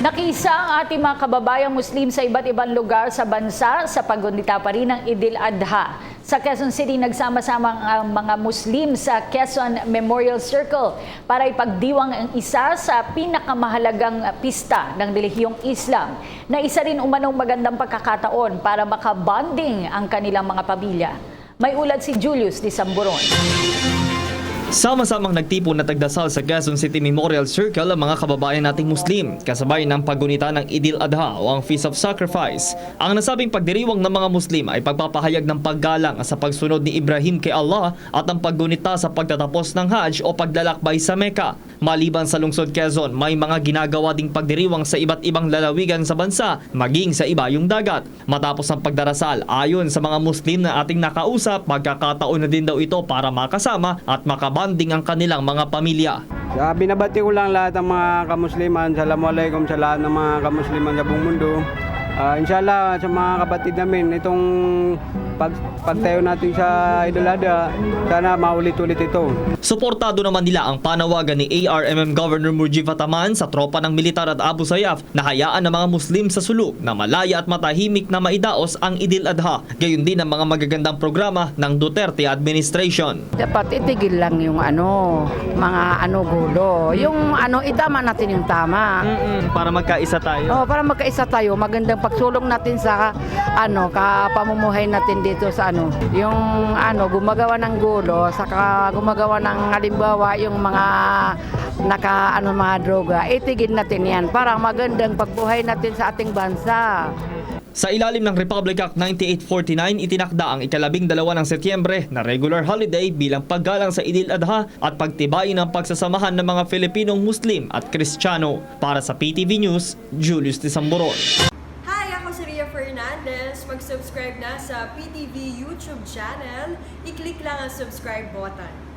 Nakisa ang ating mga kababayang Muslim sa iba't ibang lugar sa bansa sa paggunita pa rin ng Idil Adha. Sa Quezon City, nagsama-sama ang mga Muslim sa Quezon Memorial Circle para ipagdiwang ang isa sa pinakamahalagang pista ng relihiyong Islam na isa rin umanong magandang pagkakataon para makabonding ang kanilang mga pamilya. May ulat si Julius de Samburon. Sama-samang nagtipon na tagdasal sa Quezon City Memorial Circle ang mga kababayan nating Muslim, kasabay ng paggunita ng Idil Adha o ang Feast of Sacrifice. Ang nasabing pagdiriwang ng mga Muslim ay pagpapahayag ng paggalang sa pagsunod ni Ibrahim kay Allah at ang paggunita sa pagtatapos ng Hajj o paglalakbay sa Mecca. Maliban sa lungsod Quezon, may mga ginagawa ding pagdiriwang sa iba't ibang lalawigan sa bansa, maging sa ibayong dagat. Matapos ang pagdarasal, ayon sa mga Muslim na ating nakausap, magkakataon na din daw ito para makasama at makabanding ang kanilang mga pamilya. Binabati ko lang lahat ng mga kamusliman. Assalamualaikum sa lahat ng mga kamusliman sa buong mundo. Inshallah sa mga kapatid namin, itong pagtayo natin sa Idul Adha, sana maulit-ulit ito. Suportado naman nila ang panawagan ni ARMM Governor Mujib Ataman sa tropa ng militar at Abu Sayyaf na hayaan ng mga Muslim sa sulok na malaya at matahimik na maidaos ang Idil Adha. Gayon din ang mga magagandang programa ng Duterte administration. Dapat itigil lang yung mga gulo. Yung itama natin yung tama. Para magkaisa tayo. Para magkaisa tayo, magandang pagsulong natin sa kapamumuhay natin dito sa yung gumagawa ng gulo, saka gumagawa ng halimbawa yung mga mga droga. Itigil natin yan para magandang pagbuhay natin sa ating bansa. Sa ilalim ng Republic Act 9849, itinakda ang ika-12 ng Setyembre na regular holiday bilang paggalang sa Idil Adha at pagtibayin ng pagsasamahan ng mga Filipinong Muslim at Kristiyano. Para sa PTV News, Julius de Samburon. Hi, ako si Ria Fernandez. Mag-subscribe na sa PTV YouTube channel. I-click lang ang subscribe button.